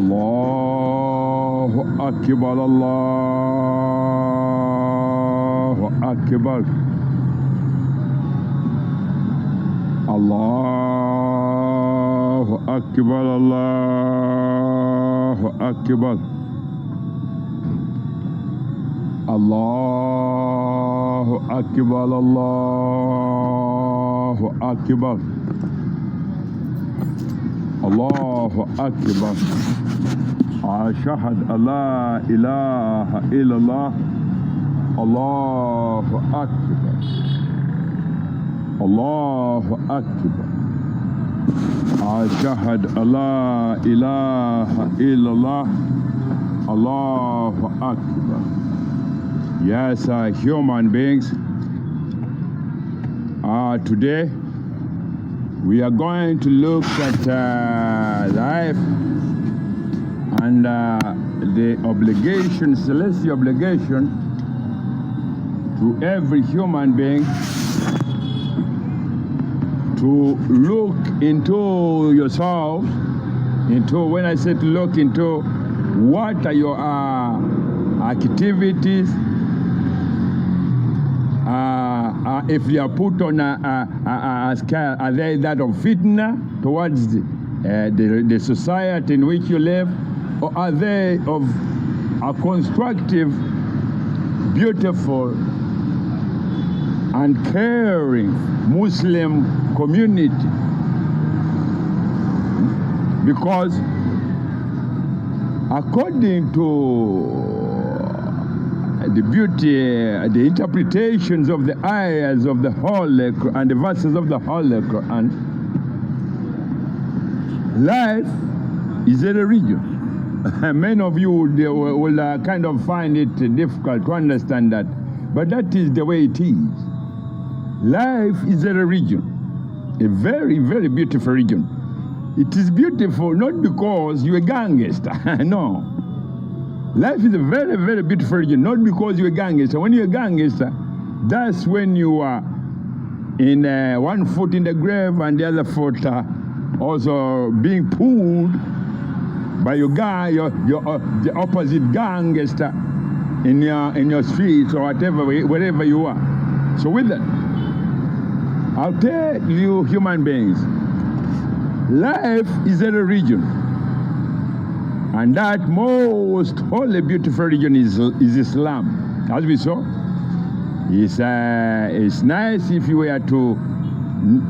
Allahu Akbar, Allahu Akbar, Allahu Akbar, Allahu Akbar, Allahu Akbar, Allahu Akbar, Allahu Akbar. Ashhadu an la ilaha illallah. Allahu Akbar, Allahu Akbar. Ashhadu an la ilaha illallah. Allahu Akbar. Yes, human beings, today we are going to look at life and the obligation, celestial obligation to every human being to look into yourself, into, when I say to look into, what are your activities, if they are put on a scale, are they that of fitnah towards the society in which you live, or are they of a constructive, beautiful, and caring Muslim community? Because according to the beauty, the interpretations of the ayahs of the Holy Quran and the verses of the Holy Quran, life is a religion. Many of you will kind of find it difficult to understand that, but that is the way it is. Life is a religion, a very, very beautiful religion. It is beautiful not because you're a gangster, no. Life is a very, very beautiful religion, not because you're a gangster. When you're a gangster, that's when you are in one foot in the grave and the other foot also being pulled by your guy, the opposite gangster in your streets or whatever, wherever you are. So with that, I'll tell you, human beings, life is a religion, and that most holy, beautiful religion is Islam. As we saw, it's nice if you were to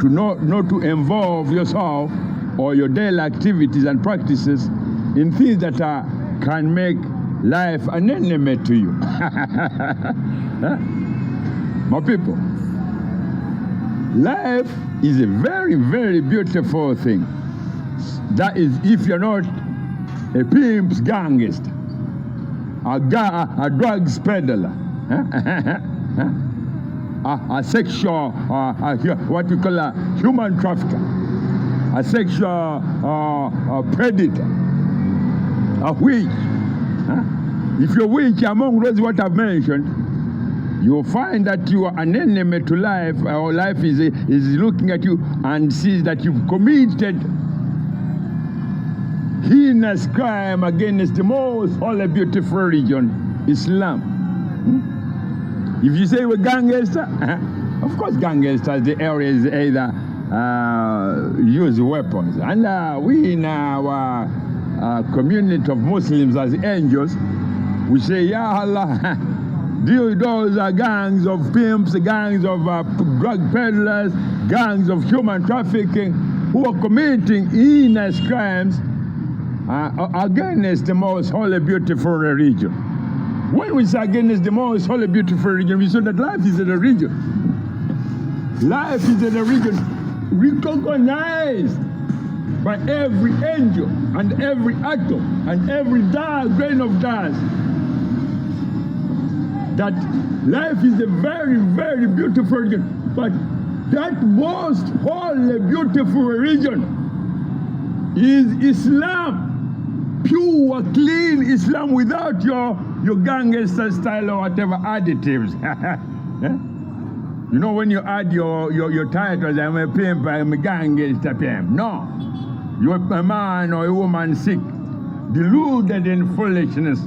not to involve yourself or your daily activities and practices in things that can make life an enemy to you. My people, life is a very, very beautiful thing. That is, if you're not a pimp's gangster, a drugs peddler, a sexual, what you call a human trafficker, a sexual predator, a witch. If you're witch among those what I've mentioned, you will find that you are an enemy to life, or life is looking at you and sees that you've committed heinous crime against the most holy, beautiful religion, Islam. If you say we're gangster, of course gangsters, the areas either use weapons. And we in our community of Muslims as angels, we say, Ya Allah, those are gangs of pimps, gangs of drug peddlers, gangs of human trafficking who are committing heinous crimes against the most holy, beautiful religion. When we say against the most holy, beautiful religion, we say that life is a religion. Life is a religion recognized by every angel and every atom and every grain of dust, that life is a very, very beautiful religion. But that most holy, beautiful religion is Islam. Pure, clean Islam without your gangster style or whatever additives. You know, when you add your titles, I'm a pimp, I'm a gangster pimp. No. You're a man or a woman sick. deluded in foolishness,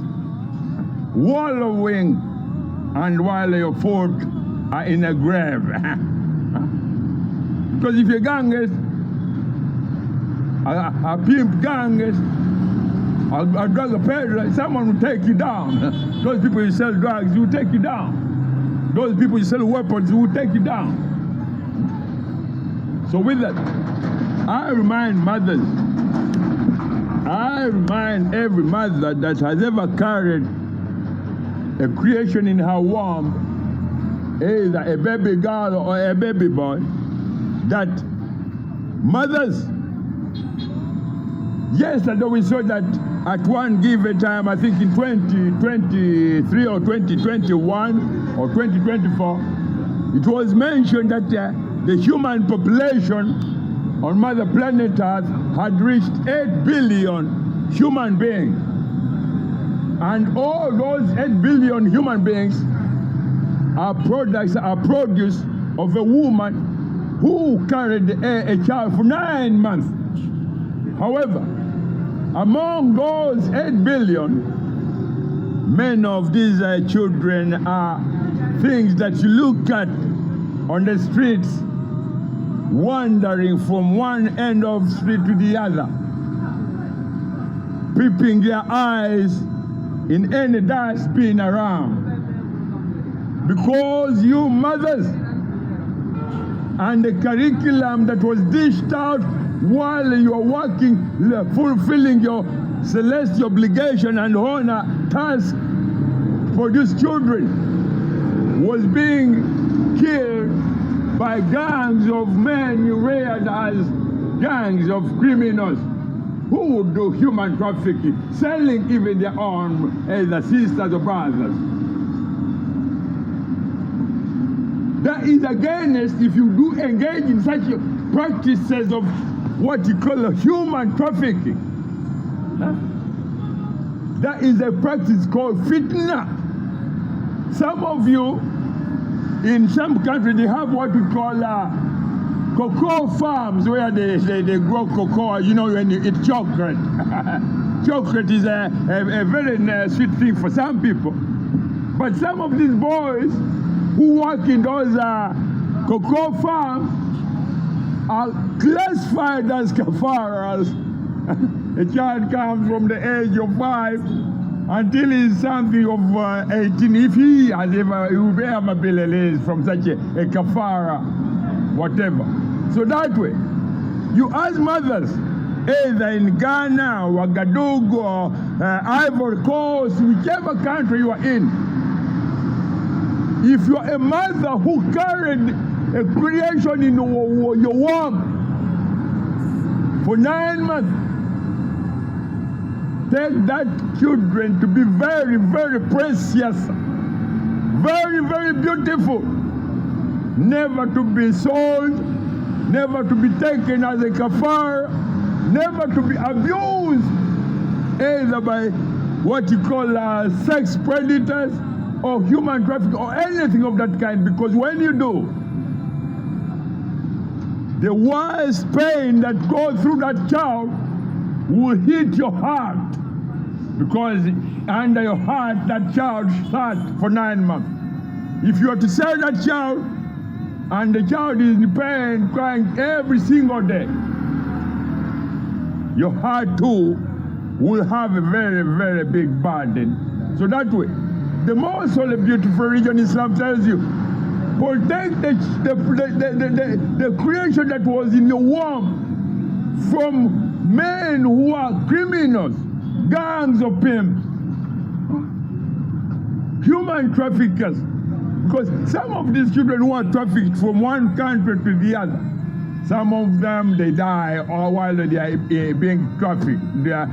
wallowing, and while your foot are in a grave. Because if you're ganges, a pimp ganges, a drug peddler, someone will take you down. Those people who sell drugs will take you down. Those people who sell weapons will take you down. So with that, I remind mothers, I remind every mother that has ever carried a creation in her womb, either a baby girl or a baby boy, that mothers, yesterday we saw that at one given time, I think in 2023 or 2021 or 2024, it was mentioned that the human population on Mother Planet Earth had reached 8 billion human beings. And all those 8 billion human beings are produce of a woman who carried a child for 9 months. However, among those 8 billion, many of these children are things that you look at on the streets, wandering from one end of the street to the other, peeping their eyes in any dustbin around. Because you mothers and the curriculum that was dished out while you are working, fulfilling your celestial obligation and honor task for these children, was being killed by gangs of men you reared as gangs of criminals who would do human trafficking, selling even their own either sisters or brothers. That is against, if you do engage in such practices of what you call a human trafficking. That is a practice called Fitnah. Some of you, in some countries, they have what we call cocoa farms where they grow cocoa, you know, when you eat chocolate. Chocolate is a very sweet thing for some people. But some of these boys who work in those cocoa farms are classified as kafaras. A child comes from the age of 5 until he's something of 18. If he has ever, he will be ever be released from such a kafara, whatever. So that way, you as mothers, either in Ghana, Ouagadougou, or Ivory Coast, whichever country you are in, if you are a mother who carried a creation in your womb for 9 months, take that children to be very, very precious, very, very beautiful, never to be sold, never to be taken as a kafar, never to be abused, either by what you call sex predators or human trafficking or anything of that kind, because when you do, the worst pain that goes through that child will hit your heart, because under your heart that child sat for 9 months. If you are to sell that child and the child is in pain, crying every single day, your heart too will have a very, very big burden. So that way, the most holy, beautiful religion Islam tells you, protect the creation that was in the womb from men who are criminals, gangs of pimps, human traffickers. Because some of these children who are trafficked from one country to the other, some of them, they die or while they are being trafficked. They are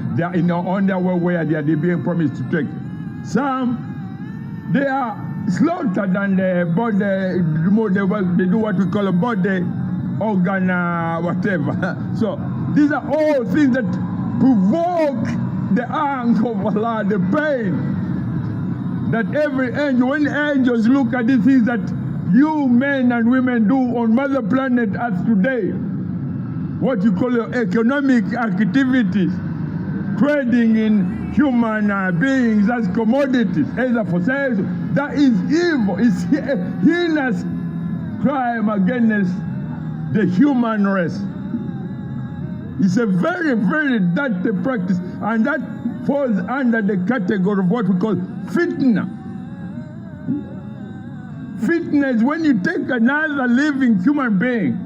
on their way where they are being promised to take. Some, they are slaughtered and the body, they do what we call a body organ, whatever. So these are all things that provoke the anger of Allah, the pain that every angel, when angels look at the things that you men and women do on Mother Planet Earth today, what you call your economic activities, trading in human beings as commodities, either for sales. That is evil. It's a heinous crime against the human race. It's a very, very dirty practice, and that falls under the category of what we call fitnah. Fitnah is when you take another living human being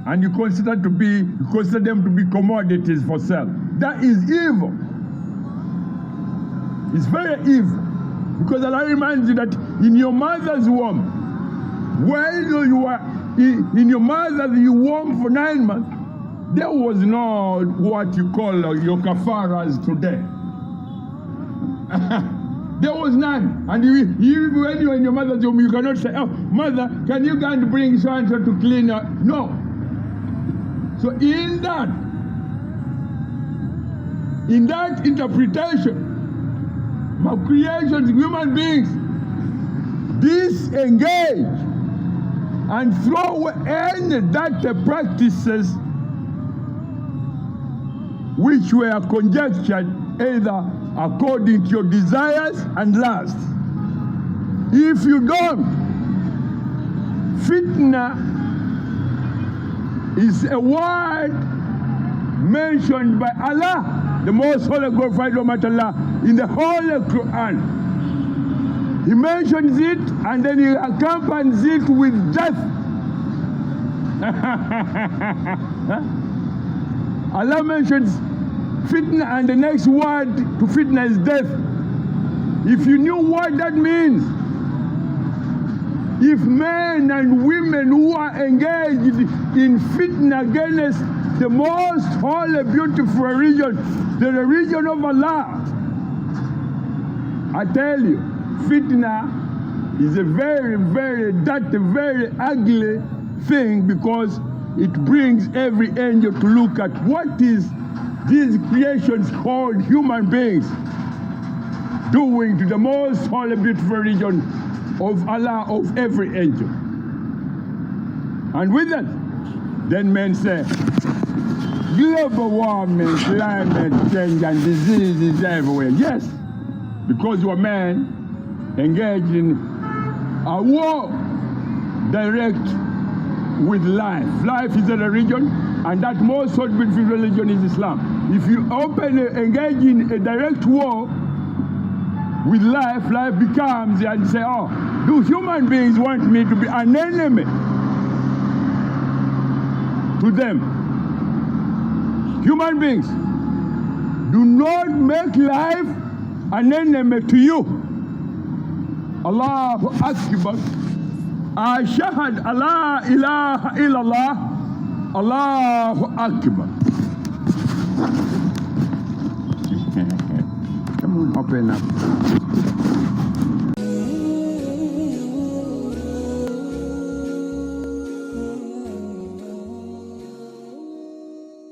and you consider them to be commodities for sale. That is evil. It's very evil, because Allah reminds you that in your mother's womb, when you were in your mother's womb for 9 months, there was no what you call your kafaras today. There was none. And when you're in your mother's womb, you cannot say, oh, mother, can you go and bring so-and-so to clean her? No. So in that interpretation of creation, human beings disengage and throw away any dirty practices which were conjectured either according to your desires and lusts. If you don't, fitnah is a word mentioned by Allah, the most holy, glorified Almighty Allah, in the Holy Quran. He mentions it and then he accompanies it with death. Allah mentions fitnah and the next word to fitnah is death. If you knew what that means, if men and women who are engaged in fitnah against the most holy, beautiful religion, the religion of Allah, I tell you, fitnah is a very, very dirty, very ugly thing, because it brings every angel to look at what is these creations called human beings doing to the most holy, beautiful religion of Allah, of every angel. And with that, then men say, global warming, climate change, and disease is everywhere. Yes, because you are men engaged in a war direct with life. Life is a religion, and that most beautiful religion is Islam. If you engage in a direct war with life, life becomes, and say, oh, do human beings want me to be an enemy to them? Human beings, do not make life an enemy to you. Allahu Akbar. Ashhadu alla ilaha illallah. Allahu Akbar. Come on, open up.